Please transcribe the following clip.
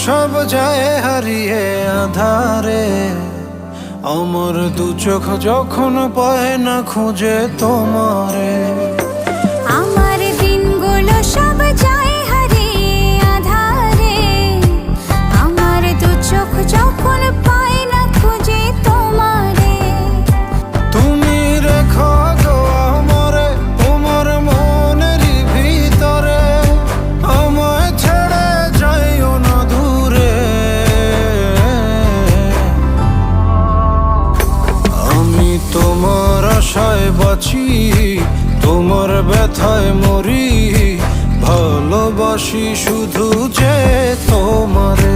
সব যায় হারিয়ে আধারে, আমার দু চোখ যখন পায় না খুঁজে তোমারে। আমার দিনগুলো সব যায় হারিয়ে আঁধারে, আমার দু চোখ যখন পায় না খুঁজে তোমারে। তুমি রেখো গো আমারে তোমার মনেরই ভিতরে, আমায় ছেড়ে যাইও না দূরে। আমি তোমার আশায় বাঁচি, তোমার ব্যথায় মরি, ভালোবাসি শুধু যে তোমারে।